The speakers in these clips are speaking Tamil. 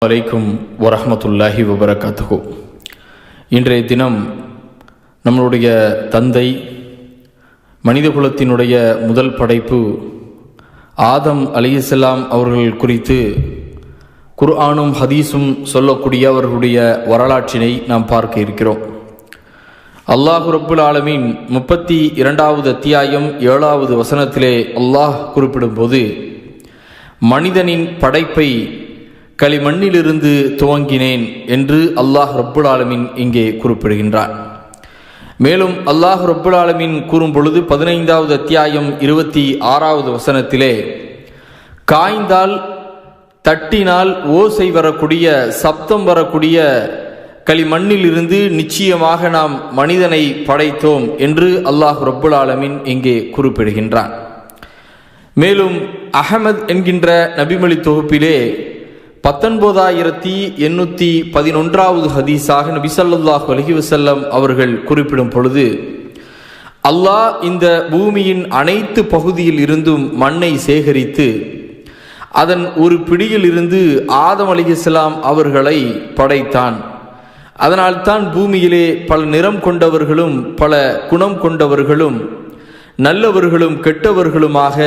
அலைக்கும் வரஹ்மத்துல்லாஹி வபரகாத்துஹு. இன்றைய தினம் நம்மளுடைய தந்தை, மனிதகுலத்தினுடைய முதல் படைப்பு ஆதம் அலைஹிஸ்ஸலாம் அவர்கள் குறித்து குர்ஆனும் ஹதீஸும் சொல்லக்கூடிய அவர்களுடைய வரலாற்றினை நாம் பார்க்க இருக்கிறோம். அல்லாஹ் ரப்புல் ஆலமீன் 32வது அத்தியாயம் 7வது வசனத்திலே அல்லாஹ் குறிப்பிடும்போது, மனிதனின் படைப்பை களிமண்ணிலிருந்து துவங்கினேன் என்று அல்லாஹ் ரப்புல் ஆலமீன் இங்கே குறிப்பிடுகின்றார். மேலும் அல்லாஹ் ரப்புல் ஆலமீன் கூறும் பொழுது 15வது அத்தியாயம் 26வது வசனத்திலே, காய்ந்தால் தட்டினால் ஓசை வரக்கூடிய, சப்தம் வரக்கூடிய களிமண்ணிலிருந்து நிச்சயமாக நாம் மனிதனை படைத்தோம் என்று அல்லாஹ் ரப்புல் ஆலமீன் இங்கே குறிப்பிடுகின்றான். மேலும் அஹமத் என்கின்ற நபிமொழி தொகுப்பிலே 19811வது ஹதீஸாக நபி ஸல்லல்லாஹு அலைஹி வஸல்லம் அவர்கள் குறிப்பிடும் பொழுது, அல்லாஹ் இந்த பூமியின் அனைத்து பகுதியில் இருந்தும் மண்ணை சேகரித்து அதன் ஒரு பிடியில் இருந்து ஆதம் அலைஹிஸ்ஸலாம் அவர்களை படைத்தான். அதனால்தான் பூமியிலே பல நிறம் கொண்டவர்களும் பல குணம் கொண்டவர்களும் நல்லவர்களும் கெட்டவர்களுமாக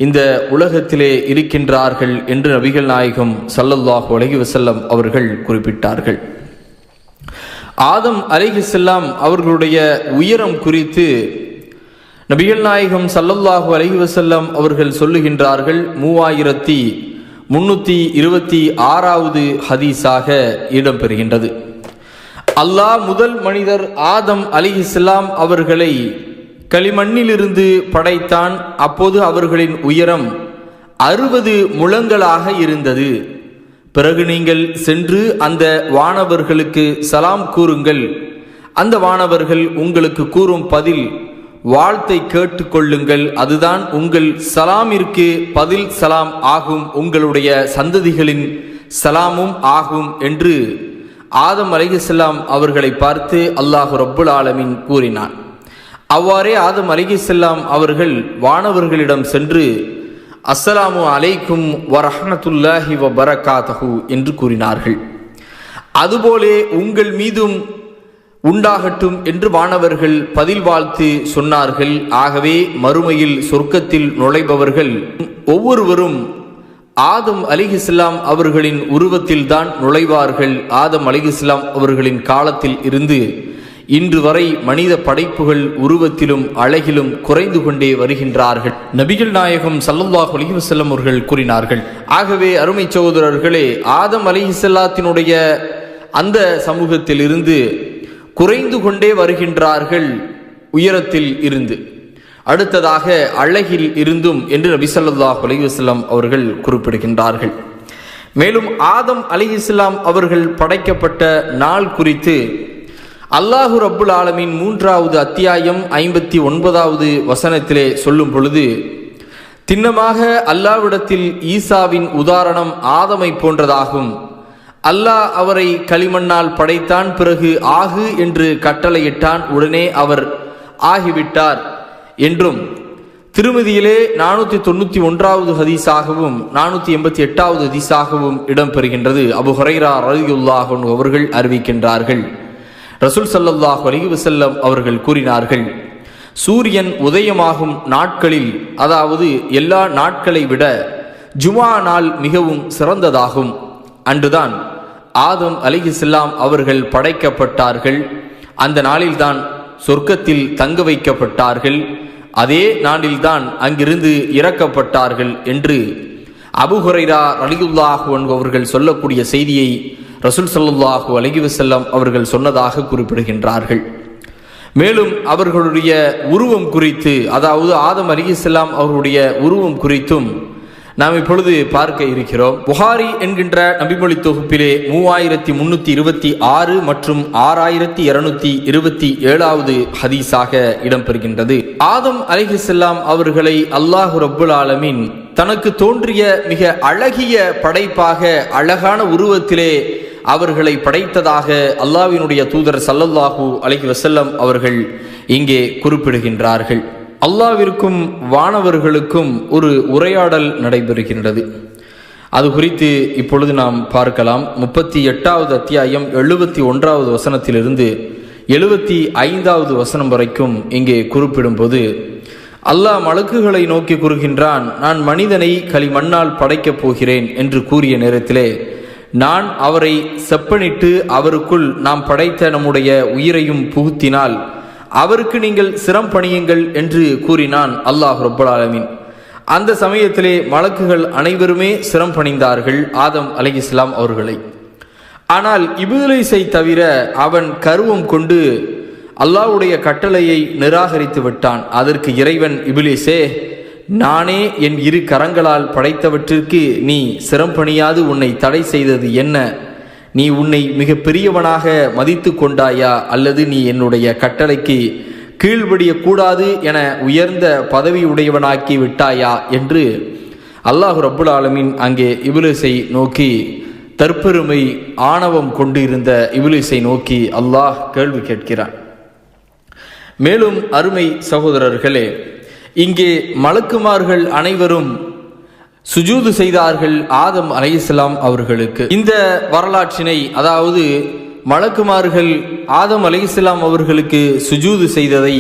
இந்த உலகத்திலே இருக்கின்றார்கள் என்று நபிகள் நாயகம் ஸல்லல்லாஹு அலைஹி வஸல்லம் அவர்கள் குறிப்பிட்டார்கள். ஆதம் அலைஹிஸ்ஸலாம் அவர்களுடைய உயரம் குறித்து நபிகள் நாயகம் ஸல்லல்லாஹு அலைஹி வஸல்லம் அவர்கள் சொல்லுகின்றார்கள். 3326வது ஹதீஸாக இடம்பெறுகின்றது. அல்லாஹ் முதல் மனிதர் ஆதம் அலைஹிஸ்ஸலாம் அவர்களை களிமண்ணிலிருந்து படைத்தான். அப்போது அவர்களின் உயரம் 60 முழங்களாக இருந்தது. பிறகு நீங்கள் சென்று அந்த வானவர்களுக்கு சலாம் கூறுங்கள், அந்த வானவர்கள் உங்களுக்கு கூறும் பதில் வாழ்த்தை கேட்டுக்கொள்ளுங்கள், அதுதான் உங்கள் சலாமிற்கு பதில் சலாம் ஆகும், உங்களுடைய சந்ததிகளின் சலாமும் ஆகும் என்று ஆதம் அலைஹிஸ்ஸலாம் அவர்களை பார்த்து அல்லாஹ் ரப்புல் ஆலமீன் கூறினான். அவ்வாறே ஆதம் அலைஹிஸ்ஸலாம் அவர்கள் வானவர்களிடம் சென்று அஸ்ஸலாமு அலைக்கும் வரஹ்மத்துல்லாஹி வபரகாத்துஹு என்று கூறினார்கள். அதுபோலே உங்கள் மீதும் உண்டாகட்டும் என்று வானவர்கள் பதில் வாழ்த்து சொன்னார்கள். ஆகவே மறுமையில் சொர்க்கத்தில் நுழைபவர்கள் ஒவ்வொருவரும் ஆதம் அலைஹிஸ்ஸலாம் அவர்களின் உருவத்தில் தான் நுழைவார்கள். ஆதம் அலைஹிஸ்ஸலாம் அவர்களின் காலத்தில் இருந்து இன்று வரை மனித படைப்புகள் உருவத்திலும் அழகிலும் குறைந்து கொண்டே வருகின்றார்கள். நபிகள் நாயகம் ஸல்லல்லாஹு அலைஹி வஸல்லம் அவர்கள் கூறினார்கள். ஆகவே அருமை சகோதரர்களே, ஆதம் அலைஹிஸ்ஸலாத்தினுடைய அந்த சமூகத்தில் இருந்து குறைந்து கொண்டே வருகின்றார்கள் உயரத்தில் இருந்து, அடுத்ததாக அழகில் இருந்தும் என்று நபி ஸல்லல்லாஹு அலைஹி வஸல்லம் அவர்கள் குறிப்பிடுகின்றார்கள். மேலும் ஆதம் அலைஹிஸ்ஸலாம் அவர்கள் படைக்கப்பட்ட நாள் குறித்து அல்லாஹு ரப்புல் ஆலமீன் 3வது அத்தியாயம் 59வது வசனத்திலே சொல்லும் பொழுது, திண்ணமாக அல்லாஹ்விடத்தில் ஈசாவின் உதாரணம் ஆதமை போன்றதாகும். அல்லாஹ் அவரை களிமண்ணால் படைத்தான், பிறகு ஆகு என்று கட்டளையிட்டான், உடனே அவர் ஆகிவிட்டார் என்றும் திருமதியிலே 491வது ஹதீஸாகவும் 488வது ஹதீஸாகவும் இடம்பெறுகின்றது. அபூ ஹுரைரா ரலியல்லாஹு அன்ஹு அவர்கள் அறிவிக்கின்றார்கள். ரசூல் ஸல்லல்லாஹு அலைஹி வஸல்லம் அவர்கள் கூறினார்கள், சூரியன் உதயமாகும் நாட்களில், அதாவது எல்லா நாட்களை விட ஜுமா நாள் மிகவும் சிறந்ததாகும். அன்றுதான் ஆதம் அலைஹிஸ்ஸலாம் அவர்கள் படைக்கப்பட்டார்கள். அந்த நாளில்தான் சொர்க்கத்தில் தங்க வைக்கப்பட்டார்கள். அதே நாளில்தான் அங்கிருந்து இறக்கப்பட்டார்கள் என்று அபூ ஹுரைரா ரலியல்லாஹு அன்ஹு அவர்கள் சொல்லக்கூடிய செய்தியை ரசூல் ஸல்லல்லாஹு அலைஹி வஸல்லம் அவர்கள் சொன்னதாக குறிப்பிடுகின்றார்கள். மேலும் அவர்களுடைய உருவம் குறித்து, அதாவது ஆதம் அலைஹிஸ்ஸலாம் அவர்களுடைய உருவம் குறித்தும் நாம் இப்பொழுது பார்க்க இருக்கிறோம். புகாரி என்கின்ற நபிமொழி தொகுப்பிலே 3326 மற்றும் 6227வது ஹதீஸாக இடம்பெறுகின்றது. ஆதம் அலைஹிஸ்ஸலாம் அவர்களை அல்லாஹ் ரப்புல் ஆலமீன் தனக்கு தோன்றிய மிக அழகிய படைப்பாக, அழகான உருவத்திலே அவர்களை படைத்ததாக அல்லாஹ்வினுடைய தூதர் ஸல்லல்லாஹு அலைஹி வஸல்லம் அவர்கள் இங்கே குறிப்பிடுகின்றார்கள். அல்லாஹ்விற்கும் வானவர்களுக்கும் ஒரு உரையாடல் நடைபெறுகின்றது. அது குறித்து இப்பொழுது நாம் பார்க்கலாம். 38வது அத்தியாயம் 71வது வசனத்திலிருந்து 75வது வசனம் வரைக்கும் இங்கே குறிப்பிடும்போது அல்லாஹ் மலக்குகளை நோக்கி கூறுகின்றான், நான் மனிதனை களிமண்ணால் படைக்கப் போகிறேன் என்று கூறிய நேரத்திலே நான் அவரை செப்பனிட்டு அவருக்குள் நாம் படைத்த நம்முடைய உயிரையும் புகுத்தினால் அவருக்கு நீங்கள் சிரம் பணியுங்கள் என்று கூறினான் அல்லாஹ் ரப்பல் ஆலமீன். அந்த சமயத்திலே மலக்குகள் அனைவருமே சிரம் பணிந்தார்கள் ஆதம் அலைஹிஸ்ஸலாம் அவர்களை. ஆனால் இப்லீஸை தவிர அவன் கர்வம் கொண்டு அல்லாஹ்வுடைய கட்டளையை நிராகரித்து விட்டான். அதற்கு இறைவன், இப்லீஸே, நானே என் இரு கரங்களால் படைத்தவற்றிற்கு நீ சிரம் பணியாது உன்னை தடை செய்தது என்ன? நீ உன்னை மிக பெரியவனாக மதித்து கொண்டாயா, அல்லது நீ என்னுடைய கட்டளைக்கு கீழ்ப்படியக்கூடாது என உயர்ந்த பதவி உடையவனாக்கி விட்டாயா என்று அல்லாஹ் ரப்புல் ஆலமீன் அங்கே இப்லீஸை நோக்கி, தற்பெருமை ஆணவம் கொண்டு இருந்த இப்லீஸை நோக்கி அல்லாஹ் கேள்வி கேட்கிறான். மேலும் அருமை சகோதரர்களே, இங்கே மலக்குமார்கள் அனைவரும் சுஜூது செய்தார்கள் ஆதம் அலைஹிஸ்ஸலாம் அவர்களுக்கு. இந்த வரலாற்றினை, அதாவது மலக்குமார்கள் ஆதம் அலைஹிஸ்ஸலாம் அவர்களுக்கு சுஜூது செய்ததை,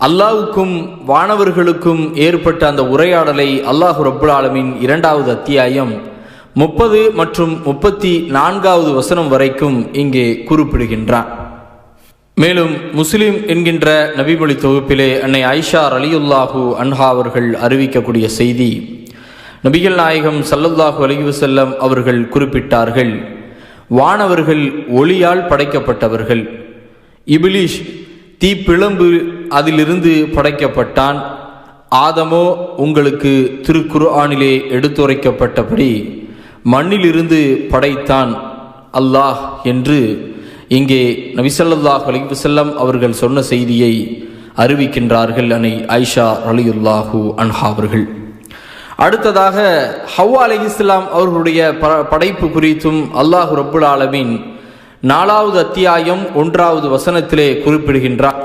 அல்லாஹ்வுக்கும் வானவர்களுக்கும் ஏற்பட்ட அந்த உரையாடலை அல்லாஹ் ரப்புல் ஆலமீன் 2வது அத்தியாயம் 30 மற்றும் 34வது வசனம் வரைக்கும் இங்கே குறிப்பிடுகின்றான். மேலும் முஸ்லிம் என்கின்ற நபிமொழி தொகுப்பிலே அன்னை ஆயிஷா ரலியல்லாஹு அன்ஹா அவர்கள் அறிவிக்கக்கூடிய செய்தி, நபிகள் நாயகம் ஸல்லல்லாஹு அலைஹி வஸல்லம் அவர்கள் குறிப்பிட்டார்கள், வானவர்கள் ஒளியால் படைக்கப்பட்டவர்கள், இப்லீஸ் தீப்பிழம்பு அதிலிருந்து படைக்கப்பட்டான், ஆதமோ உங்களுக்கு திருக்குர்ஆனிலே எடுத்துரைக்கப்பட்டபடி மண்ணிலிருந்து படைத்தான் அல்லாஹ் என்று இங்கே நபி ஸல்லல்லாஹு அலைஹி வஸல்லம் அவர்கள் சொன்ன செய்தியை அறிவிக்கின்றார்கள் அன்னை ஆயிஷா ரலியல்லாஹு அன்ஹா அவர்கள். அடுத்ததாக ஹவ்வா அலைஹிஸ்ஸலாம் அவர்களுடைய படைப்பு குறித்தும் அல்லாஹ் ரப்புல் ஆலமீன் 4வது அத்தியாயம் 1வது வசனத்திலே குறிப்பிடுகின்றார்,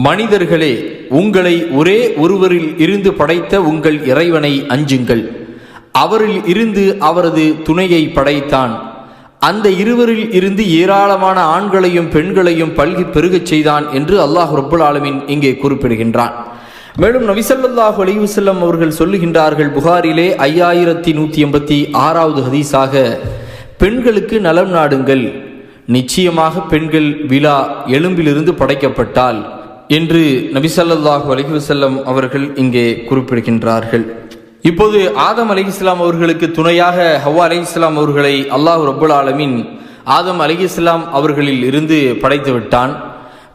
மனிதர்களே, உங்களை ஒரே ஒருவரில் இருந்து படைத்த உங்கள் இறைவனை அஞ்சுங்கள், அவரில் இருந்து அவரது துணையை படைத்தான், அந்த இருவரில் இருந்து ஏராளமான ஆண்களையும் பெண்களையும் பல்கி பெருகச் செய்தான் என்று அல்லாஹ் ரப்புல் ஆலமீன் இங்கே குறிப்பிடுகின்றான். மேலும் நபி ஸல்லல்லாஹு அலைஹி வஸல்லம் அவர்கள் சொல்லுகின்றார்கள், புகாரிலே 5186வது ஹதீஸாக, பெண்களுக்கு நலம் நாடுங்கள், நிச்சயமாக பெண்கள் விலா எலும்பிலிருந்து படைக்கப்பட்டால் என்று நபி ஸல்லல்லாஹு அலைஹி வஸல்லம் அவர்கள் இங்கே குறிப்பிடுகின்றார்கள். இப்போது ஆதம் அலைஹிஸ்ஸலாம் அவர்களுக்கு துணையாக ஹவ்வா அலைஹிஸ்ஸலாம் அவர்களை அல்லாஹ் ரப்புல் ஆலமீன் ஆதம் அலைஹிஸ்ஸலாம் அவர்களில் இருந்து படைத்து விட்டான்.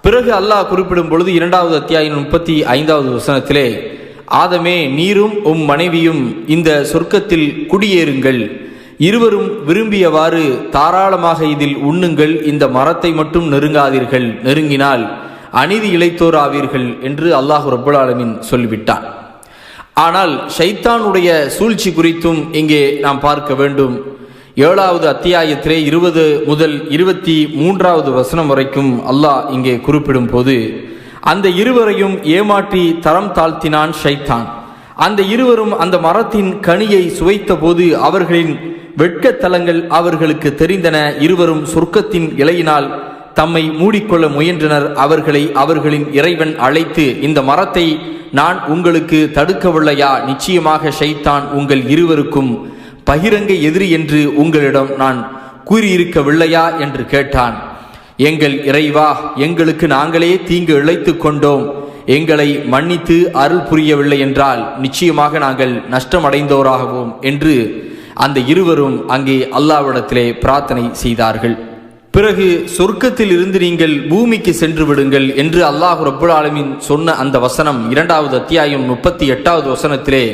பிறகு அல்லாஹ் குறிப்பிடும் பொழுது 2வது அத்தியாயம் 35வது வசனத்திலே, ஆதமே, நீரும் உம் மனைவியும் இந்த சொர்க்கத்தில் குடியேறுங்கள், இருவரும் விரும்பியவாறு தாராளமாக இதில் உண்ணுங்கள், இந்த மரத்தை மட்டும் நெருங்காதீர்கள், நெருங்கினால் அநீதி இழைத்தோர் ஆவீர்கள் என்று அல்லாஹ் ரப்புல் ஆலமீன் சொல்லிவிட்டான். ஆனால் ஷைத்தானுடைய சூழ்ச்சி குறித்தும் இங்கே நாம் பார்க்க வேண்டும். 7வது அத்தியாயத்திலே 20 முதல் 23வது வசனம் வரைக்கும் அல்லாஹ் இங்கே குறிப்பிடும் போது, அந்த இருவரையும் ஏமாற்றி தரம் தாழ்த்தினான் ஷைத்தான். அந்த இருவரும் அந்த மரத்தின் கனியை சுவைத்த போது அவர்களின் வெட்கத்தலங்கள் அவர்களுக்கு தெரிந்தன. இருவரும் சொர்க்கத்தின் இலையினால் தம்மை மூடிக்கொள்ள முயன்றனர். அவர்களை அவர்களின் இறைவன் அழைத்து, இந்த மரத்தை நான் உங்களுக்கு தடுக்கவில்லையா? நிச்சயமாக ஷைத்தான் உங்கள் இருவருக்கும் பகிரங்க எதிரி என்று உங்களிடம் நான் கூறியிருக்கவில்லையா என்று கேட்டான். எங்கள் இறைவா, எங்களுக்கு நாங்களே தீங்கு இழைத்து கொண்டோம், எங்களை மன்னித்து அருள் புரியவில்லை என்றால் நிச்சயமாக நாங்கள் நஷ்டமடைந்தோராகவும் என்று அந்த இருவரும் அங்கே அல்லாஹ்விடத்திலே பிரார்த்தனை செய்தார்கள். பிறகு சொர்க்கத்தில் இருந்து நீங்கள் பூமிக்கு சென்று விடுங்கள் என்று அல்லாஹ் ரப்புல் ஆலமீன் சொன்ன அந்த வசனம் 2வது அத்தியாயம் 38வது வசனத்திலே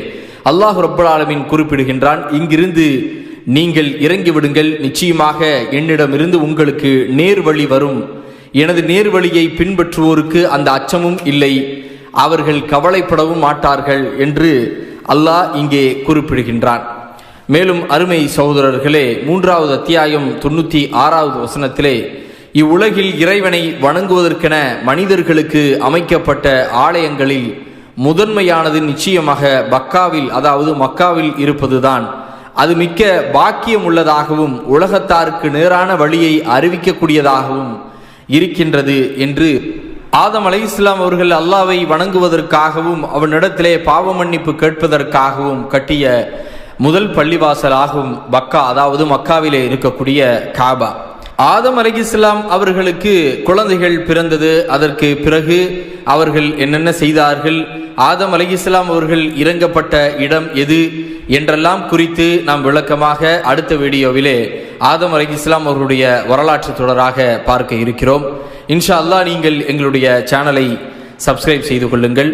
அல்லாஹ் ரப்புல் ஆலமீன் குறிப்பிடுகின்றான், இங்கிருந்து நீங்கள் இறங்கி விடுங்கள், நிச்சயமாக என்னிடமிருந்து உங்களுக்கு நேர்வழி வரும், எனது நேர்வழியை பின்பற்றுவோருக்கு அந்த அச்சமும் இல்லை, அவர்கள் கவலைப்படவும் மாட்டார்கள் என்று அல்லாஹ் இங்கே குறிப்பிடுகின்றான். மேலும் அருமை சகோதரர்களே, 3வது அத்தியாயம் 96வது வசனத்திலே, இவ்வுலகில் இறைவனை வணங்குவதற்கென மனிதர்களுக்கு அமைக்கப்பட்ட ஆலயங்களில் முதன்மையானது நிச்சயமாக பக்காவில், அதாவது மக்காவில் இருப்பதுதான். அது மிக்க பாக்கியம் உள்ளதாகவும் உலகத்தாருக்கு நேரான வழியை அறிவிக்கக்கூடியதாகவும் இருக்கின்றது என்று ஆதம் அலைஹிஸ்ஸலாம் அவர்கள் அல்லாஹ்வை வணங்குவதற்காகவும் அவனிடத்திலே பாவ மன்னிப்பு கேட்பதற்காகவும் கட்டிய முதல் பள்ளிவாசலாகும் பக்கா, அதாவது மக்காவிலே இருக்கக்கூடிய காபா. ஆதம் அலைஹிஸ்ஸலாம் அவர்களுக்கு குழந்தைகள் பிறந்தது. அதற்கு பிறகு அவர்கள் என்னென்ன செய்தார்கள், ஆதம் அலைஹிஸ்ஸலாம் அவர்கள் இறங்கப்பட்ட இடம் எது என்றெல்லாம் குறித்து நாம் விளக்கமாக அடுத்த வீடியோவிலே ஆதம் அலைஹிஸ்ஸலாம் அவர்களுடைய வரலாற்று தொடராக பார்க்க இருக்கிறோம். இன்ஷா அல்லாஹ் நீங்கள் எங்களுடைய சேனலை சப்ஸ்கிரைப் செய்து கொள்ளுங்கள்.